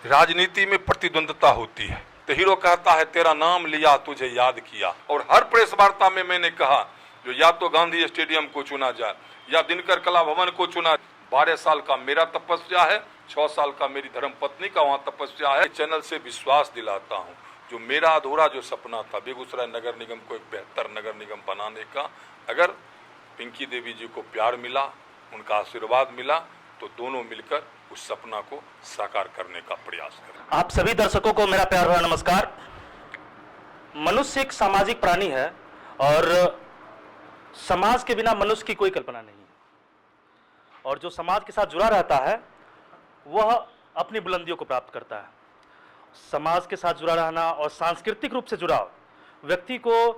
राजनीति में प्रतिद्वंदता होती है तो हीरो कहता है तेरा नाम लिया तुझे याद किया, और हर प्रेस वार्ता में मैंने कहा जो या तो गांधी स्टेडियम को चुना जाए या दिनकर कला भवन को चुना। 12 साल का मेरा तपस्या है, 6 साल का मेरी धर्म पत्नी का वहाँ तपस्या है। चैनल से विश्वास दिलाता हूँ जो मेरा अधूरा जो सपना था बेगूसराय नगर निगम को एक बेहतर नगर निगम बनाने का, अगर पिंकी देवी जी को प्यार मिला, उनका आशीर्वाद मिला तो दोनों मिलकर उस सपना को साकार करने का प्रयास करें। आप सभी दर्शकों को मेरा प्यार भरा नमस्कार। मनुष्य एक सामाजिक प्राणी है और समाज के बिना मनुष्य की कोई कल्पना नहीं है, और जो समाज के साथ जुड़ा रहता है वह अपनी बुलंदियों को प्राप्त करता है। समाज के साथ जुड़ा रहना और सांस्कृतिक रूप से जुड़ाव व्यक्ति को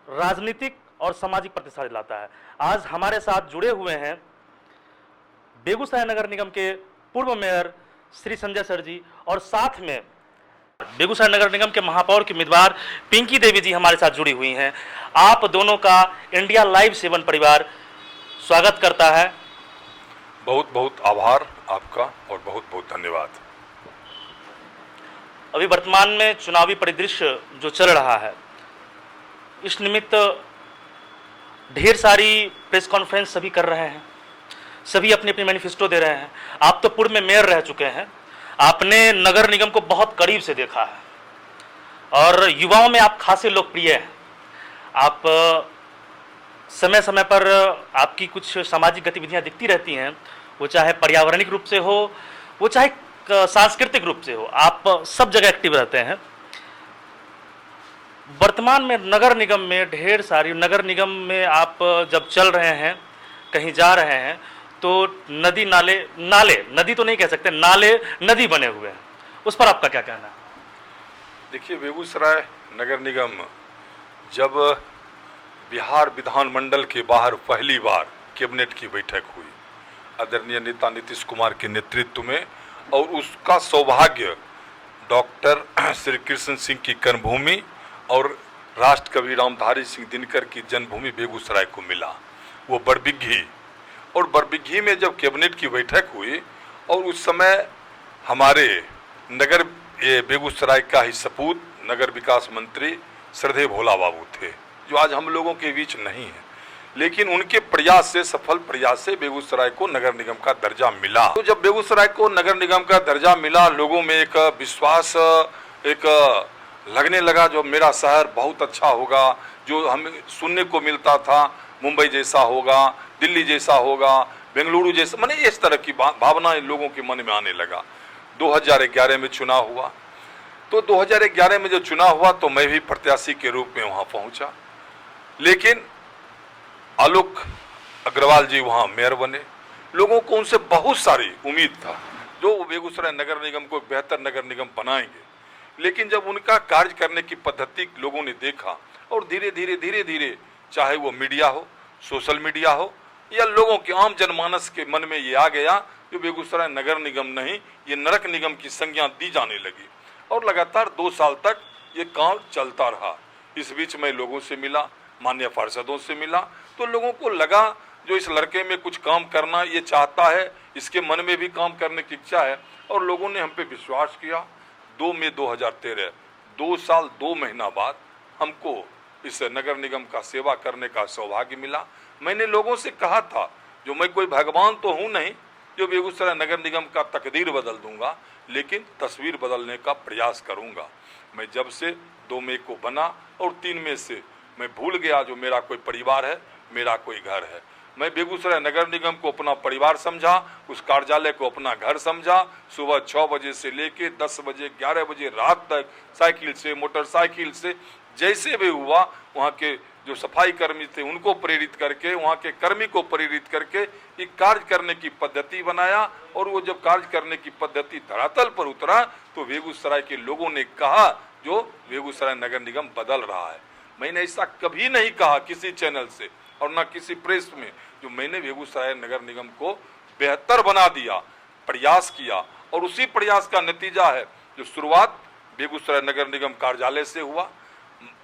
राजनीतिक और सामाजिक प्रतिष्ठा दिलाता है। आज हमारे साथ जुड़े हुए हैं बेगूसराय नगर निगम के पूर्व मेयर श्री संजय सर जी, और साथ में बेगूसराय नगर निगम के महापौर की उम्मीदवार पिंकी देवी जी हमारे साथ जुड़ी हुई हैं। आप दोनों का इंडिया लाइव 7 परिवार स्वागत करता है। बहुत बहुत आभार आपका और बहुत बहुत धन्यवाद। अभी वर्तमान में चुनावी परिदृश्य जो चल रहा है, इस निमित्त ढेर सारी प्रेस कॉन्फ्रेंस सभी कर रहे हैं, सभी अपनी अपनी मैनिफेस्टो दे रहे हैं। आप तो पूर्व में मेयर रह चुके हैं, आपने नगर निगम को बहुत करीब से देखा है और युवाओं में आप खासे लोकप्रिय हैं। आप समय समय पर आपकी कुछ सामाजिक गतिविधियां दिखती रहती हैं, वो चाहे पर्यावरणिक रूप से हो, वो चाहे सांस्कृतिक रूप से हो, आप सब जगह एक्टिव रहते हैं। वर्तमान में नगर निगम में ढेर सारी नगर निगम में आप जब चल रहे हैं, कहीं जा रहे हैं तो नदी नाले नदी तो नहीं कह सकते, नाले नदी बने हुए हैं, उस पर आपका क्या कहना है? देखिए, बेगूसराय नगर निगम जब बिहार विधानमंडल के बाहर पहली बार कैबिनेट की बैठक हुई आदरणीय नेता नीतीश कुमार के नेतृत्व में, और उसका सौभाग्य डॉक्टर श्री कृष्ण सिंह की कर्मभूमि और राष्ट्र कवि रामधारी सिंह दिनकर की जन्मभूमि बेगूसराय को मिला, वो बड़बिघी। और बड़बिघी में जब कैबिनेट की बैठक हुई और उस समय हमारे नगर बेगूसराय का ही सपूत नगर विकास मंत्री श्रद्धेय भोला बाबू थे, जो आज हम लोगों के बीच नहीं है, लेकिन उनके प्रयास से, सफल प्रयास से बेगूसराय को नगर निगम का दर्जा मिला। तो जब बेगूसराय को नगर निगम का दर्जा मिला, लोगों में एक विश्वास एक लगने लगा जो मेरा शहर बहुत अच्छा होगा, जो हमें सुनने को मिलता था मुंबई जैसा होगा, दिल्ली जैसा होगा, बेंगलुरु जैसा, माने इस तरह की भावना लोगों के मन में आने लगा। 2011 में चुनाव हुआ, तो 2011 में जो चुनाव हुआ तो मैं भी प्रत्याशी के रूप में वहां पहुंचा, लेकिन आलोक अग्रवाल जी वहां मेयर बने। लोगों को उनसे बहुत सारी उम्मीद था जो बेगूसराय नगर निगम को बेहतर नगर निगम बनाएंगे, लेकिन जब उनका कार्य करने की पद्धति लोगों ने देखा और धीरे धीरे चाहे वो मीडिया हो, सोशल मीडिया हो, या लोगों के आम जनमानस के मन में ये आ गया कि बेगूसराय नगर निगम नहीं, ये नरक निगम की संज्ञा दी जाने लगी, और लगातार 2 साल तक ये काम चलता रहा। इस बीच मैं लोगों से मिला, माननीय पार्षदों से मिला, तो लोगों को लगा जो इस लड़के में कुछ काम करना ये चाहता है, इसके मन में भी काम करने की इच्छा है, और लोगों ने हम पे विश्वास किया। 2 मई 2013, 2 साल 2 महीना बाद हमको इस नगर निगम का सेवा करने का सौभाग्य मिला। मैंने लोगों से कहा था जो मैं कोई भगवान तो हूँ नहीं जो बेगूसराय नगर निगम का तकदीर बदल दूंगा, लेकिन तस्वीर बदलने का प्रयास करूंगा। मैं जब से 2 मई को बना और 3 मई से मैं भूल गया जो मेरा कोई परिवार है, मेरा कोई घर है। मैं बेगूसराय नगर निगम को अपना परिवार समझा, उस कार्यालय को अपना घर समझा। सुबह 6 बजे से लेके 10 बजे 11 बजे रात तक साइकिल से, मोटरसाइकिल से, जैसे भी हुआ वहाँ के जो सफाई कर्मी थे उनको प्रेरित करके, वहाँ के कर्मी को प्रेरित करके एक कार्य करने की पद्धति बनाया। और वो जब कार्य करने की पद्धति धरातल पर उतरा तो बेगूसराय के लोगों ने कहा जो बेगूसराय नगर निगम बदल रहा है। मैंने ऐसा कभी नहीं कहा किसी चैनल से और ना किसी प्रेस में, जो मैंने बेगूसराय नगर निगम को बेहतर बना दिया, प्रयास किया, और उसी प्रयास का नतीजा है जो शुरुआत बेगूसराय नगर निगम कार्यालय से हुआ।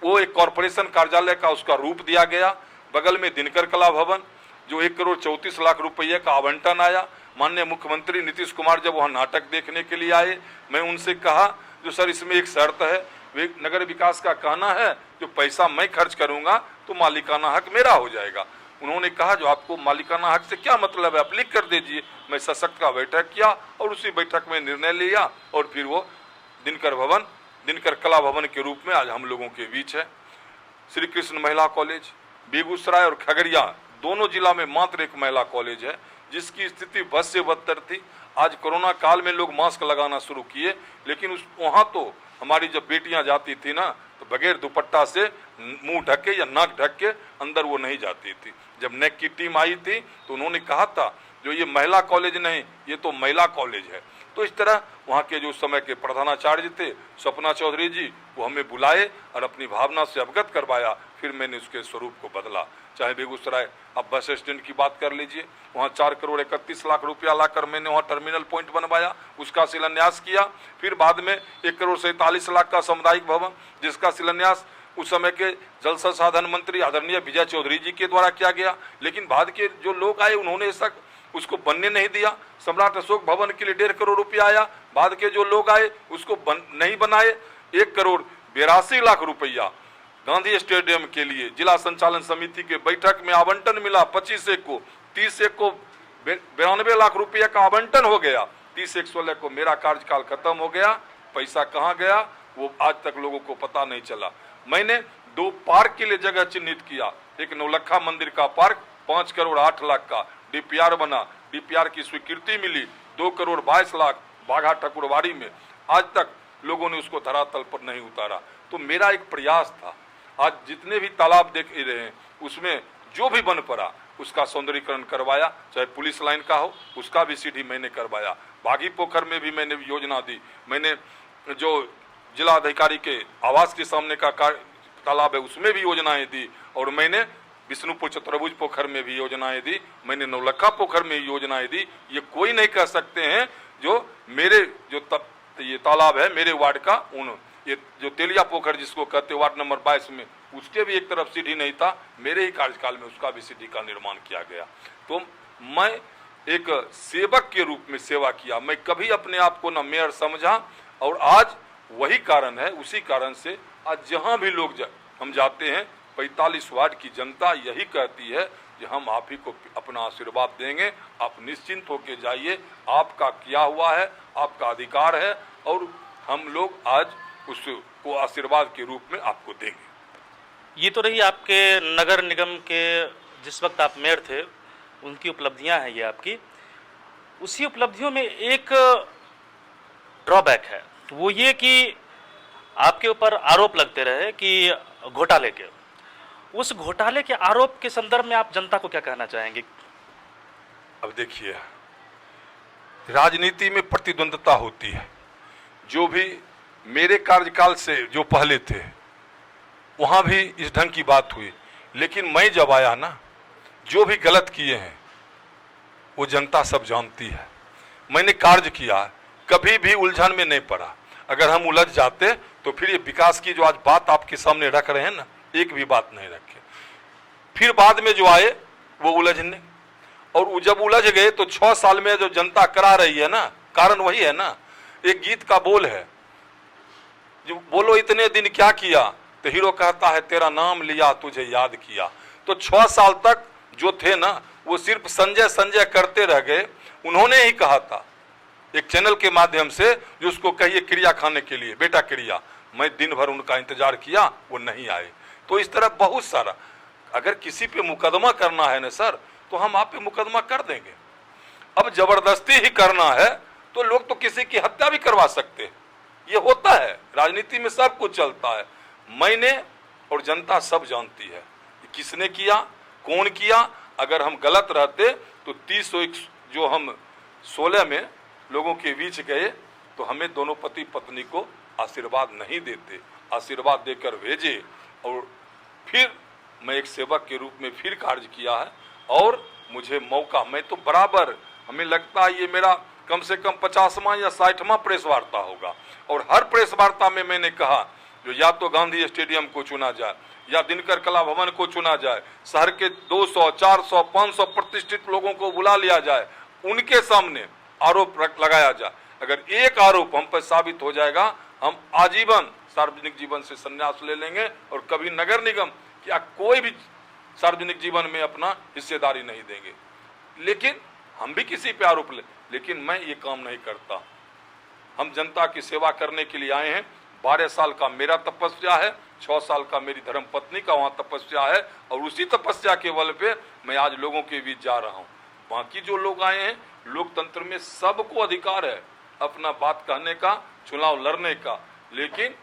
वो एक कॉरपोरेशन कार्यालय का उसका रूप दिया गया, बगल में दिनकर कला भवन जो 1 करोड़ 34 लाख रुपये का आवंटन आया, माननीय मुख्यमंत्री नीतीश कुमार जब वहाँ नाटक देखने के लिए आए, मैं उनसे कहा जो सर इसमें एक शर्त है, नगर विकास का कहना है जो पैसा मैं खर्च करूंगा तो मालिकाना हक मेरा हो जाएगा। उन्होंने कहा जो आपको मालिकाना हक से क्या मतलब है, आप लिख कर दीजिए। मैं सशक्त का बैठक किया और उसी बैठक में निर्णय लिया और फिर वो दिनकर कला भवन के रूप में आज हम लोगों के बीच है। श्री कृष्ण महिला कॉलेज बेगूसराय और खगड़िया दोनों जिला में मात्र एक महिला कॉलेज है जिसकी स्थिति बद से बदतर थी। आज कोरोना काल में लोग मास्क लगाना शुरू किए, लेकिन वहाँ तो हमारी जब बेटियां जाती थी ना तो बगैर दुपट्टा से मुंह ढके या नाक ढक के अंदर वो नहीं जाती थी। जब नेक की टीम आई थी तो उन्होंने कहा था जो ये महिला कॉलेज नहीं, ये तो महिला कॉलेज है। तो इस तरह वहाँ के जो उस समय के प्रधानाचार्य थे सपना चौधरी जी, वो हमें बुलाए और अपनी भावना से अवगत करवाया। फिर मैंने उसके स्वरूप को बदला। चाहे बेगूसराय आप बस स्टैंड की बात कर लीजिए, वहाँ 4 करोड़ 31 लाख रुपया लाकर मैंने वहाँ टर्मिनल पॉइंट बनवाया, उसका शिलान्यास किया। फिर बाद में 1 करोड़ 47 लाख का सामुदायिक भवन जिसका शिलान्यास उस समय के जल संसाधन मंत्री आदरणीय विजय चौधरी जी के द्वारा किया गया। लेकिन बाद के जो लोग आए उन्होंने ऐसा उसको बनने नहीं दिया। सम्राट अशोक भवन के लिए 1.5 करोड़ रुपया आया, बाद के जो लोग आए उसको नहीं बनाए। 1 करोड़ 82 लाख रुपया गांधी स्टेडियम के लिए जिला संचालन समिति के बैठक में आवंटन मिला। 25 एक को 30 एक को 92 लाख रुपया का आवंटन हो गया। 30 एक 16 को मेरा कार्यकाल खत्म हो गया। पैसा कहाँ गया वो आज तक लोगों को पता नहीं चला। मैंने 2 पार्क के लिए जगह चिन्हित किया। एक नौलखा मंदिर का पार्क 5 करोड़ 8 लाख का डीपीआर बना, डीपीआर की स्वीकृति मिली 2 करोड़ 22 लाख बाघा ठकुरवाड़ी में। आज तक लोगों ने उसको धरातल पर नहीं उतारा। तो मेरा एक प्रयास था, आज जितने भी तालाब देख रहे हैं उसमें जो भी बन पड़ा उसका सौंदर्यीकरण करवाया। चाहे पुलिस लाइन का हो उसका भी सीढ़ी मैंने करवाया। बागी पोखर में भी मैंने योजना दी। मैंने जो जिला अधिकारी के आवास के सामने का तालाब है उसमें भी योजनाएं दी। और मैंने विष्णुपुर चतुर्भुज पोखर में भी योजनाएं दी। मैंने नौलखा पोखर में योजनाएं दी। ये कोई नहीं कह सकते हैं जो मेरे ये तालाब है मेरे वार्ड का, ये जो तेलिया पोखर जिसको कहते वार्ड नंबर 22 में, उसके भी एक तरफ सीढ़ी नहीं था। मेरे ही कार्यकाल में उसका भी सीढ़ी का निर्माण किया गया। तो मैं एक सेवक के रूप में सेवा किया। मैं कभी अपने आप को न मेयर समझा। और आज वही कारण है, उसी कारण से आज जहां भी लोग हम जाते हैं 45 वार्ड की जनता यही कहती है कि हम आप ही को अपना आशीर्वाद देंगे, आप निश्चिंत होकर जाइए, आपका किया हुआ है, आपका अधिकार है और हम लोग आज उसको आशीर्वाद के रूप में आपको देंगे। ये तो रही आपके नगर निगम के जिस वक्त आप मेयर थे उनकी उपलब्धियां हैं ये आपकी। उसी उपलब्धियों में एक ड्रॉबैक है, वो ये कि आपके ऊपर आरोप लगते रहे कि घोटाले के। उस घोटाले के आरोप के संदर्भ में आप जनता को क्या कहना चाहेंगे? अब देखिए, राजनीति में प्रतिद्वंद्विता होती है। जो भी मेरे कार्यकाल से जो पहले थे वहां भी इस ढंग की बात हुई, लेकिन मैं जब आया ना, जो भी गलत किए हैं वो जनता सब जानती है। मैंने कार्य किया, कभी भी उलझन में नहीं पड़ा। अगर हम उलझ जाते तो फिर ये विकास की जो आज बात आपके सामने रख रहे हैं ना, एक भी बात नहीं रखे। फिर बाद में जो आए वो उलझने, और जब उलझ गए तो 6 साल में जो जनता करा रही है ना, कारण वही है ना। एक गीत का बोल है, जो बोलो इतने दिन क्या किया, तो हीरो कहता है तेरा नाम लिया तुझे याद किया। तो 6 साल तक जो थे ना वो सिर्फ संजय संजय करते रह गए। उन्होंने ही कहा था एक चैनल के माध्यम से, जो उसको कहिए क्रिया खाने के लिए, बेटा क्रिया। मैं दिन भर उनका इंतजार किया, वो नहीं आए। तो इस तरह बहुत सारा, अगर किसी पे मुकदमा करना है ना सर, तो हम आप पे मुकदमा कर देंगे। अब जबरदस्ती ही करना है तो लोग तो किसी की हत्या भी करवा सकते हैं। ये होता है, राजनीति में सब कुछ चलता है। मैंने और जनता सब जानती है किसने किया, कौन किया। अगर हम गलत रहते तो 30 जो हम 16 में लोगों के बीच गए तो हमें दोनों पति पत्नी को आशीर्वाद नहीं देते, आशीर्वाद देकर भेजे। और फिर मैं एक सेवक के रूप में फिर कार्य किया है। और मुझे मौका, मैं तो बराबर, हमें लगता है ये मेरा कम से कम 50वां या 60वां प्रेस वार्ता होगा। और हर प्रेस वार्ता में मैंने कहा जो या तो गांधी स्टेडियम को चुना जाए या दिनकर कला भवन को चुना जाए, शहर के 200, 400, 500 प्रतिष्ठित लोगों को बुला लिया जाए, उनके सामने आरोप लगाया जाए। अगर एक आरोप हम पर साबित हो जाएगा, हम आजीवन सार्वजनिक जीवन से संन्यास ले लेंगे और कभी नगर निगम या कोई भी सार्वजनिक जीवन में अपना हिस्सेदारी नहीं देंगे। लेकिन हम भी किसी पे आरोप लेकिन मैं ये काम नहीं करता। हम जनता की सेवा करने के लिए आए हैं। 12 साल का मेरा तपस्या है, 6 साल का मेरी धर्म पत्नी का वहाँ तपस्या है, और उसी तपस्या के बल पे मैं आज लोगों के बीच जा रहा हूँ। बाकी जो लोग आए हैं, लोकतंत्र में सबको अधिकार है अपना बात कहने का, चुनाव लड़ने का, लेकिन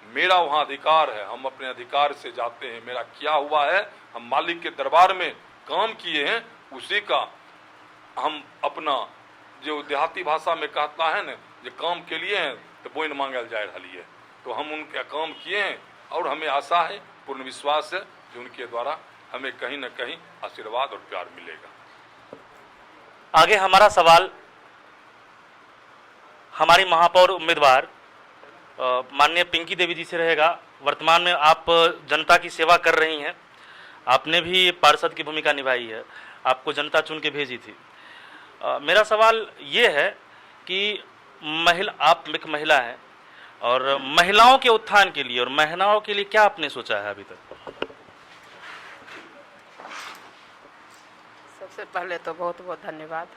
मेरा वहाँ अधिकार है। हम अपने अधिकार से जाते हैं। मेरा क्या हुआ है, हम मालिक के दरबार में काम किए हैं, उसी का हम अपना जो देहाती भाषा में कहता है न, जो काम के लिए हैं तो बोइन मांगल जाए रही है, तो हम उनके काम किए हैं और हमें आशा है, पूर्ण विश्वास है कि उनके द्वारा हमें कहीं न कहीं आशीर्वाद और प्यार मिलेगा। आगे हमारा सवाल हमारी महापौर उम्मीदवार माननीय पिंकी देवी जी से रहेगा। वर्तमान में आप जनता की सेवा कर रही हैं, आपने भी पार्षद की भूमिका निभाई है, आपको जनता चुन के भेजी थी। मेरा सवाल ये है कि आप एक महिला हैं और महिलाओं के उत्थान के लिए और महिलाओं के लिए क्या आपने सोचा है अभी तक? सबसे पहले तो बहुत बहुत धन्यवाद।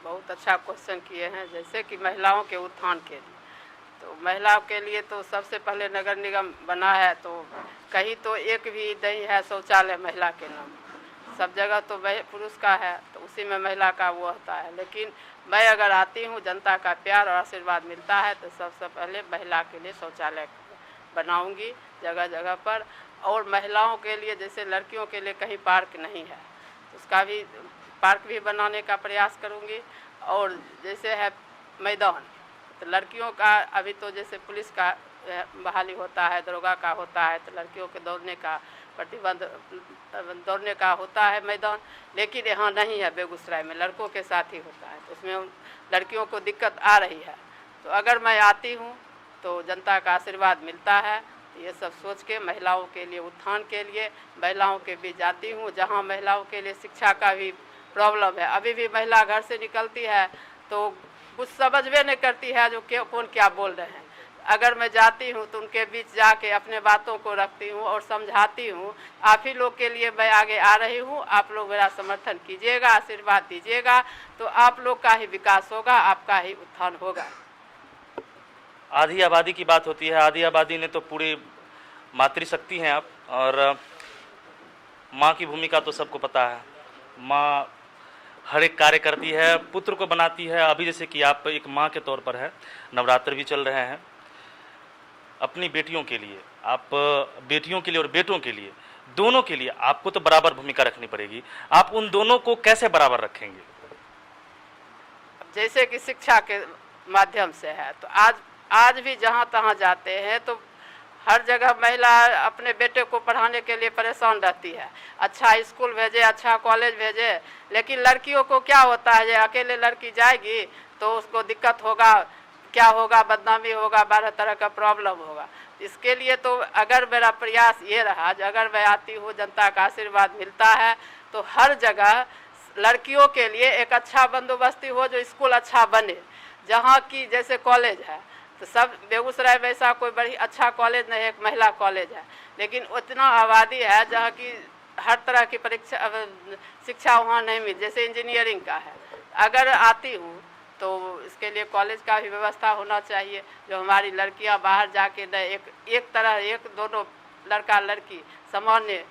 बहुत अच्छा क्वेश्चन किए हैं। जैसे कि महिलाओं के उत्थान के लिए, तो महिलाओं के लिए तो सबसे पहले नगर निगम बना है, तो कहीं तो एक भी नहीं है शौचालय महिला के नाम। सब जगह तो पुरुष का है, तो उसी में महिला का वो होता है। लेकिन मैं अगर आती हूँ, जनता का प्यार और आशीर्वाद मिलता है, तो सबसे पहले महिला के लिए शौचालय बनाऊंगी जगह जगह पर। और महिलाओं के लिए, जैसे लड़कियों के लिए कहीं पार्क नहीं है, तो उसका भी पार्क भी बनाने का प्रयास करूंगी। और जैसे है मैदान, तो लड़कियों का अभी तो जैसे पुलिस का बहाली होता है, दरोगा का होता है, तो लड़कियों के दौड़ने का प्रतिबंध, दौड़ने का होता है मैदान, लेकिन यहाँ नहीं है। बेगूसराय में लड़कों के साथ ही होता है, तो उसमें लड़कियों को दिक्कत आ रही है। तो अगर मैं आती हूँ तो जनता का आशीर्वाद मिलता है। तो ये सब सोच के महिलाओं के लिए उत्थान के लिए महिलाओं के बीच जाती हूँ। जहाँ महिलाओं के लिए शिक्षा का भी प्रॉब्लम है, अभी भी महिला घर से निकलती है तो कुछ समझ में नहीं करती है जो कौन क्या बोल रहे हैं। अगर मैं जाती हूँ तो उनके बीच जाके अपने बातों को रखती हूँ और समझाती हूँ। आप ही लोग के लिए मैं आगे आ रही हूँ, आप लोग मेरा समर्थन कीजिएगा, आशीर्वाद दीजिएगा, तो आप लोग का ही विकास होगा, आपका ही उत्थान होगा। आधी आबादी की बात होती है, आधी आबादी ने तो पूरी मातृशक्ति हैं आप, और माँ की भूमिका तो सबको पता है। माँ हर एक कार्य करती है, पुत्र को बनाती है। अभी जैसे कि आप एक माँ के तौर पर है, नवरात्र भी चल रहे हैं, अपनी बेटियों के लिए, आप बेटियों के लिए और बेटों के लिए, दोनों के लिए आपको तो बराबर भूमिका रखनी पड़ेगी। आप उन दोनों को कैसे बराबर रखेंगे? जैसे कि शिक्षा के माध्यम से है, तो आज भी जहाँ तहाँ जाते हैं तो हर जगह महिला अपने बेटे को पढ़ाने के लिए परेशान रहती है। अच्छा स्कूल भेजे, अच्छा कॉलेज भेजे, लेकिन लड़कियों को क्या होता है, जो अकेले लड़की जाएगी तो उसको दिक्कत होगा, क्या होगा, बदनामी होगा, 12 तरह का प्रॉब्लम होगा। इसके लिए तो अगर मेरा प्रयास ये रहा, अगर मैं आती हूँ, जनता का आशीर्वाद मिलता है, तो हर जगह लड़कियों के लिए एक अच्छा बंदोबस्ती हो, जो स्कूल अच्छा बने। जहाँ की जैसे कॉलेज है, तो सब बेगूसराय में ऐसा कोई बड़ी अच्छा कॉलेज नहीं है, एक महिला कॉलेज है, लेकिन उतना आबादी है जहाँ की हर तरह की परीक्षा शिक्षा वहाँ नहीं मिल, जैसे इंजीनियरिंग का है। अगर आती हूँ तो इसके लिए कॉलेज का भी व्यवस्था होना चाहिए, जो हमारी लड़कियाँ बाहर जाके न एक तरह, एक दोनों लड़का लड़की सामान्य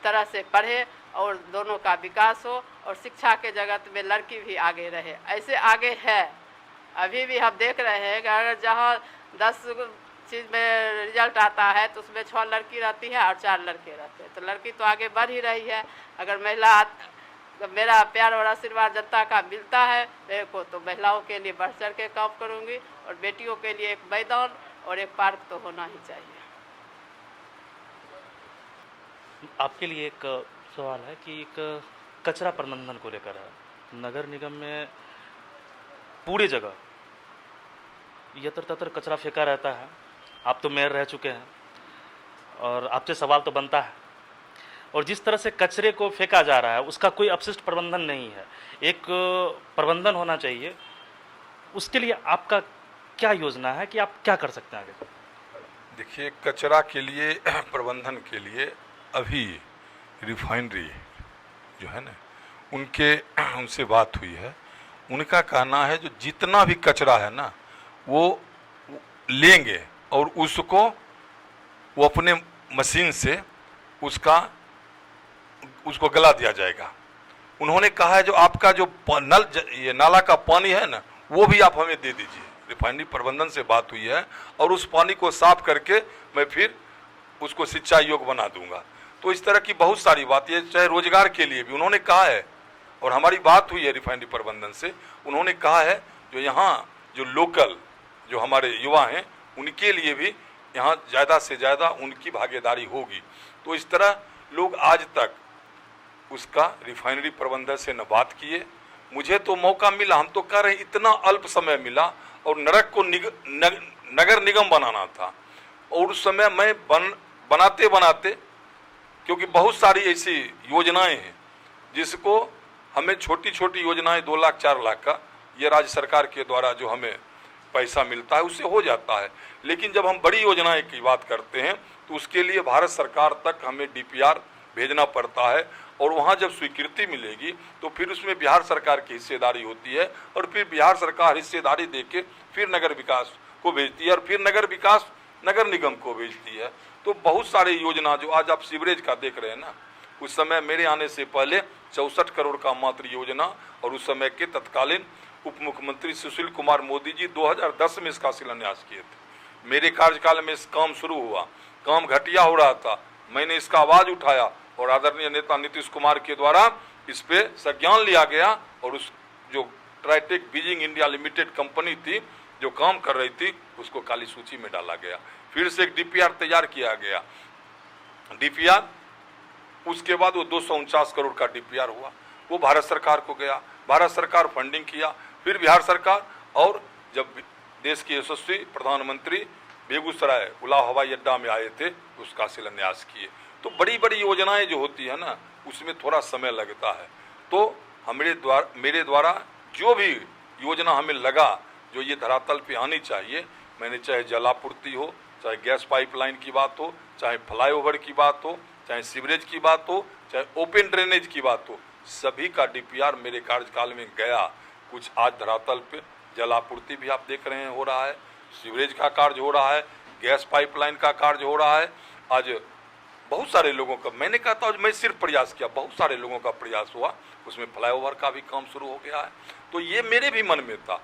तरह से पढ़े और दोनों का विकास हो, और शिक्षा के जगत में लड़की भी आगे रहे। ऐसे आगे है, अभी भी हम देख रहे हैं कि अगर जहाँ 10 चीज़ में रिजल्ट आता है तो उसमें 6 लड़की रहती है और 4 लड़के रहते हैं, तो लड़की तो आगे बढ़ ही रही है। अगर मेरा प्यार और आशीर्वाद जनता का मिलता है मेरे को, तो महिलाओं के लिए बढ़ चढ़ के काम करूँगी, और बेटियों के लिए एक मैदान और एक पार्क तो होना ही चाहिए। आपके लिए एक सवाल है कि एक कचरा प्रबंधन को लेकर है। नगर निगम में पूरी जगह यत्र तत्र कचरा फेंका रहता है। आप तो मेयर रह चुके हैं और आपसे सवाल तो बनता है, और जिस तरह से कचरे को फेंका जा रहा है उसका कोई अपशिष्ट प्रबंधन नहीं है, एक प्रबंधन होना चाहिए। उसके लिए आपका क्या योजना है कि आप क्या कर सकते हैं आगे? देखिए, कचरा के लिए प्रबंधन के लिए अभी रिफाइनरी जो है ना, उनसे बात हुई है। उनका कहना है जो जितना भी कचरा है ना वो लेंगे और उसको वो अपने मशीन से उसको गला दिया जाएगा। उन्होंने कहा है जो आपका जो ये नाला का पानी है ना वो भी आप हमें दे दीजिए। रिफाइनरी प्रबंधन से बात हुई है और उस पानी को साफ करके मैं फिर उसको सिंचाई योग्य बना दूंगा। तो इस तरह की बहुत सारी बातें, चाहे रोजगार के लिए भी उन्होंने कहा है और हमारी बात हुई है रिफाइनरी प्रबंधन से। उन्होंने कहा है जो यहाँ जो लोकल जो हमारे युवा हैं उनके लिए भी यहाँ ज़्यादा से ज़्यादा उनकी भागीदारी होगी। तो इस तरह लोग आज तक उसका रिफाइनरी प्रबंधन से न बात किए। मुझे तो मौका मिला, हम तो कह रहे हैं इतना अल्प समय मिला और नरक को नगर निगम बनाना था। और उस समय मैं बनाते बनाते, क्योंकि बहुत सारी ऐसी योजनाएं हैं जिसको हमें छोटी छोटी योजनाएं 2 लाख 4 लाख का ये राज्य सरकार के द्वारा जो हमें पैसा मिलता है उससे हो जाता है। लेकिन जब हम बड़ी योजनाएं की बात करते हैं तो उसके लिए भारत सरकार तक हमें डीपीआर भेजना पड़ता है और वहाँ जब स्वीकृति मिलेगी तो फिर उसमें बिहार सरकार की हिस्सेदारी होती है और फिर बिहार सरकार हिस्सेदारी देके फिर नगर विकास को भेजती है और फिर नगर विकास नगर निगम को भेजती है। तो बहुत सारे योजना जो आज आप सीवरेज का देख रहे हैं ना, उस समय मेरे आने से पहले 64 करोड़ का मात्र योजना और उस समय के तत्कालीन उप मुख्यमंत्री सुशील कुमार मोदी जी 2010 में इसका शिलान्यास किए थे। मेरे कार्यकाल में इस काम शुरू हुआ, काम घटिया हो रहा था, मैंने इसका आवाज उठाया और आदरणीय नेता नीतीश कुमार के द्वारा इस पे संज्ञान लिया गया और उस जो ट्राइटेक बीजिंग इंडिया लिमिटेड कंपनी थी जो काम कर रही थी उसको काली सूची में डाला गया। फिर से एक डीपीआर तैयार किया गया। डीपीआर उसके बाद वो 249 करोड़ का डीपीआर हुआ, वो भारत सरकार को गया, भारत सरकार फंडिंग किया, फिर बिहार सरकार। और जब देश के यशस्वी प्रधानमंत्री बेगूसराय उलाव हवाई अड्डा में आए थे उसका शिलान्यास किए। तो बड़ी बड़ी योजनाएं जो होती है ना उसमें थोड़ा समय लगता है। तो मेरे द्वारा जो भी योजना हमें लगा जो ये धरातल पे आनी चाहिए, मैंने चाहे जलापूर्ति हो, चाहे गैस पाइपलाइन की बात हो, चाहे फ्लाईओवर की बात हो, चाहे सीवरेज की बात हो, चाहे ओपन ड्रेनेज की बात हो, सभी का डीपीआर मेरे कार्यकाल में गया। कुछ आज धरातल पे जलापूर्ति भी आप देख रहे हैं हो रहा है, सीवरेज का कार्य हो रहा है, गैस पाइपलाइन का कार्य हो रहा है। आज बहुत सारे लोगों का, मैंने कहा था मैं सिर्फ प्रयास किया, बहुत सारे लोगों का प्रयास हुआ, उसमें फ्लाईओवर का भी काम शुरू हो गया है। तो ये मेरे भी मन में था,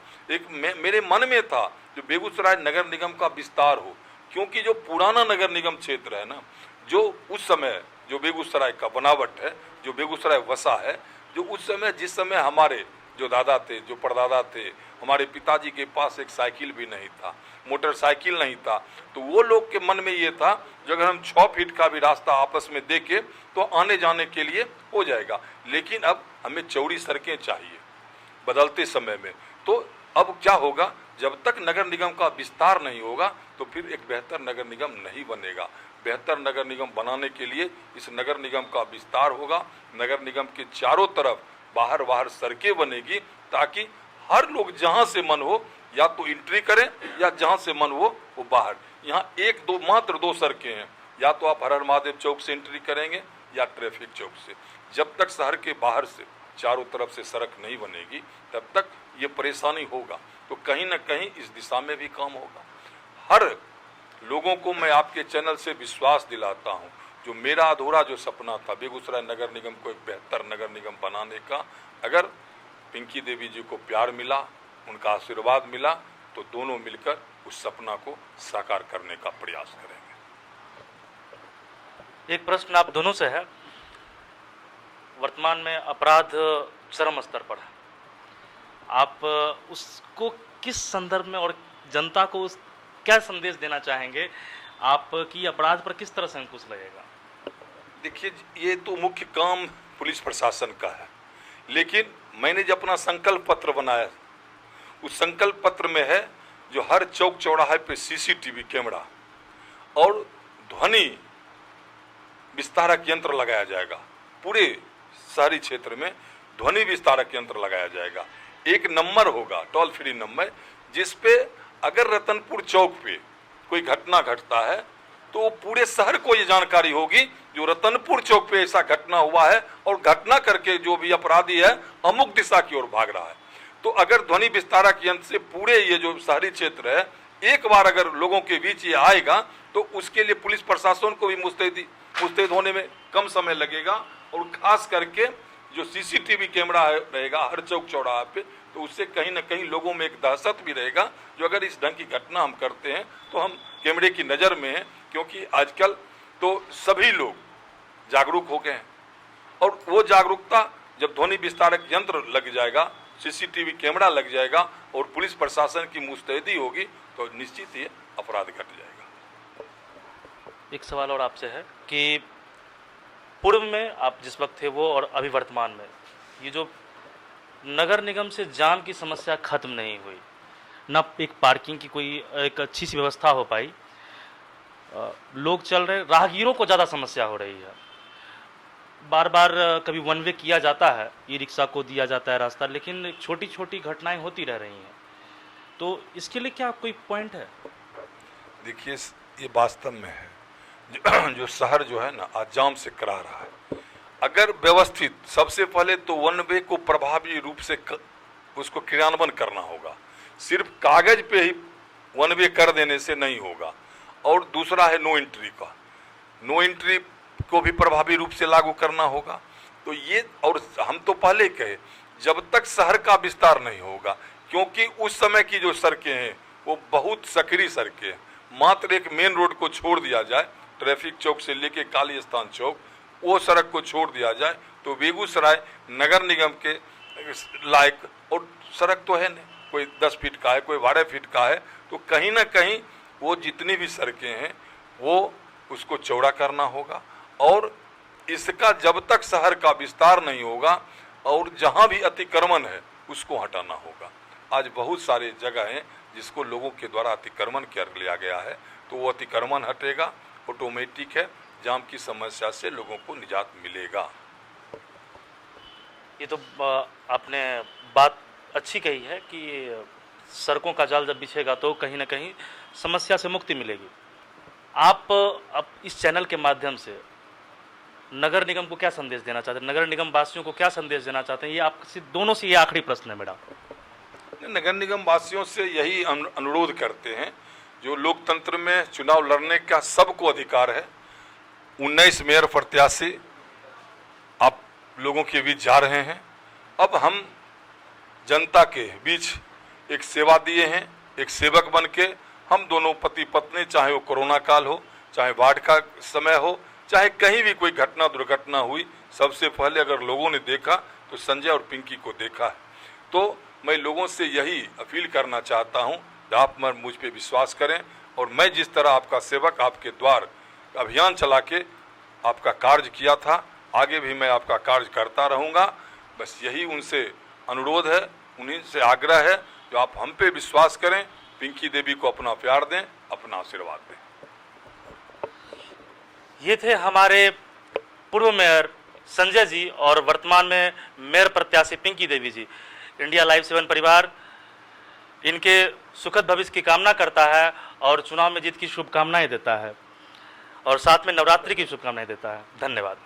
मेरे मन में था जो बेगूसराय नगर निगम का विस्तार हो, क्योंकि जो पुराना नगर निगम क्षेत्र है ना, जो उस समय जो बेगूसराय का बनावट है, जो बेगूसराय वसा है, जो उस समय जिस समय हमारे जो दादा थे, जो परदादा थे, हमारे पिताजी के पास एक साइकिल भी नहीं था, मोटरसाइकिल नहीं था, तो वो लोग के मन में ये था जो अगर हम 6 फीट का भी रास्ता आपस में देके तो आने जाने के लिए हो जाएगा। लेकिन अब हमें चौड़ी सड़कें चाहिए बदलते समय में। तो अब क्या होगा, जब तक नगर निगम का विस्तार नहीं होगा तो फिर एक बेहतर नगर निगम नहीं बनेगा। बेहतर नगर निगम बनाने के लिए इस नगर निगम का विस्तार होगा। नगर निगम के चारों तरफ बाहर सड़कें बनेगी ताकि हर लोग जहां से मन हो या तो एंट्री करें या जहां से मन हो वो बाहर। यहाँ मात्र दो सड़कें हैं, या तो आप हर हर महादेव चौक से एंट्री करेंगे या ट्रैफिक चौक से। जब तक शहर के बाहर से चारों तरफ से सड़क नहीं बनेगी तब तक ये परेशानी होगा। तो कहीं ना कहीं इस दिशा में भी काम होगा। हर लोगों को मैं आपके चैनल से विश्वास दिलाता हूँ, जो मेरा अधूरा जो सपना था बेगूसराय नगर निगम को एक बेहतर नगर निगम बनाने का, अगर पिंकी देवी जी को प्यार मिला, उनका आशीर्वाद मिला, तो दोनों मिलकर उस सपना को साकार करने का प्रयास करेंगे। एक प्रश्न आप दोनों से है। वर्तमान में अपराध चरम स्तर पर है, आप उसको किस संदर्भ में और जनता को क्या संदेश देना चाहेंगे? आपकी अपराध पर किस तरह से अंकुश लगेगा? देखिए, ये तो मुख्य काम पुलिस प्रशासन का है, लेकिन मैंने जो अपना संकल्प पत्र बनाया उस संकल्प पत्र में है जो हर चौक चौराहे पे सीसीटीवी कैमरा और ध्वनि विस्तारक यंत्र लगाया जाएगा। पूरे शहरी क्षेत्र में ध्वनि विस्तारक यंत्र लगाया जाएगा। एक नंबर होगा, टोल फ्री नंबर, जिस पे अगर रतनपुर चौक पे कोई घटना घटता है तो पूरे शहर को ये जानकारी होगी जो रतनपुर चौक पे ऐसा घटना हुआ है और घटना करके जो भी अपराधी है अमुक दिशा की ओर भाग रहा है। तो अगर ध्वनि विस्तारक यंत्र से पूरे ये जो शहरी क्षेत्र है एक बार अगर लोगों के बीच ये आएगा तो उसके लिए पुलिस प्रशासन को भी मुस्तैद होने में कम समय लगेगा। और खास करके जो सीसीटीवी कैमरा रहेगा हर चौक चौराहे पे, तो उससे कहीं ना कहीं लोगों में एक दहशत भी रहेगा जो अगर इस ढंग की घटना हम करते हैं तो हम कैमरे की नज़र में हैं, क्योंकि आजकल तो सभी लोग जागरूक हो गए हैं। और वो जागरूकता जब ध्वनि विस्तारक यंत्र लग जाएगा, सीसीटीवी कैमरा लग जाएगा और पुलिस प्रशासन की मुस्तैदी होगी तो निश्चित ये अपराध घट जाएगा। एक सवाल और आपसे है कि पूर्व में आप जिस वक्त थे वो और अभी वर्तमान में ये जो नगर निगम से जाम की समस्या खत्म नहीं हुई, ना एक पार्किंग की कोई एक अच्छी सी व्यवस्था हो पाई, लोग चल रहे, राहगीरों को ज़्यादा समस्या हो रही है। बार बार कभी वन वे किया जाता है, ई रिक्शा को दिया जाता है रास्ता, लेकिन छोटी छोटी घटनाएं होती रह रही हैं। तो इसके लिए क्या कोई पॉइंट है? देखिए, ये वास्तव में है जो शहर जो है ना आज जाम से करा रहा है। अगर व्यवस्थित, सबसे पहले तो वन वे को प्रभावी रूप से उसको क्रियान्वयन करना होगा। सिर्फ कागज पे ही वन वे कर देने से नहीं होगा। और दूसरा है नो एंट्री का, नो एंट्री को भी प्रभावी रूप से लागू करना होगा। तो ये, और हम तो पहले कहे जब तक शहर का विस्तार नहीं होगा, क्योंकि उस समय की जो सड़कें हैं वो बहुत सकरी सड़कें हैं। मात्र एक मेन रोड को छोड़ दिया जाए, ट्रैफिक चौक से लेके काली स्थान चौक, वो सड़क को छोड़ दिया जाए तो बेगूसराय नगर निगम के लायक और सड़क तो है नहीं, कोई 10 फीट का है, कोई 12 फीट का है। तो कहीं ना कहीं वो जितनी भी सड़कें हैं वो उसको चौड़ा करना होगा। और इसका जब तक शहर का विस्तार नहीं होगा और जहाँ भी अतिक्रमण है उसको हटाना होगा। आज बहुत सारे जगह हैं जिसको लोगों के द्वारा अतिक्रमण कर लिया गया है, तो वो अतिक्रमण हटेगा, ऑटोमेटिक है, जाम की समस्या से लोगों को निजात मिलेगा। ये तो आपने बात अच्छी कही है कि सड़कों का जाल जब बिछेगा तो कहीं ना कहीं समस्या से मुक्ति मिलेगी। आप अब इस चैनल के माध्यम से नगर निगम को क्या संदेश देना चाहते हैं, नगर निगम वासियों को क्या संदेश देना चाहते हैं? ये आपसे दोनों से ये आखिरी प्रश्न है मेरा। नगर निगम वासियों से यही अनुरोध करते हैं, जो लोकतंत्र में चुनाव लड़ने का सबको अधिकार है। 19 मेयर प्रत्याशी आप लोगों के बीच जा रहे हैं। अब हम जनता के बीच एक सेवा दिए हैं, एक सेवक बन के हम दोनों पति पत्नी, चाहे वो कोरोना काल हो, चाहे बाढ़ का समय हो, चाहे कहीं भी कोई घटना दुर्घटना हुई, सबसे पहले अगर लोगों ने देखा तो संजय और पिंकी को देखा है। तो मैं लोगों से यही अपील करना चाहता हूं, आप मुझ पे विश्वास करें और मैं जिस तरह आपका सेवक आपके द्वार अभियान चला के आपका कार्य किया था, आगे भी मैं आपका कार्य करता रहूंगा। बस यही उनसे अनुरोध है, उन्हीं से आग्रह है, जो आप हम पे विश्वास करें, पिंकी देवी को अपना प्यार दें, अपना आशीर्वाद दें। ये थे हमारे पूर्व मेयर संजय जी और वर्तमान में मेयर प्रत्याशी पिंकी देवी जी। इंडिया लाइव 7 परिवार इनके सुखद भविष्य की कामना करता है और चुनाव में जीत की शुभकामनाएं देता है और साथ में नवरात्रि की शुभकामनाएं देता है। धन्यवाद।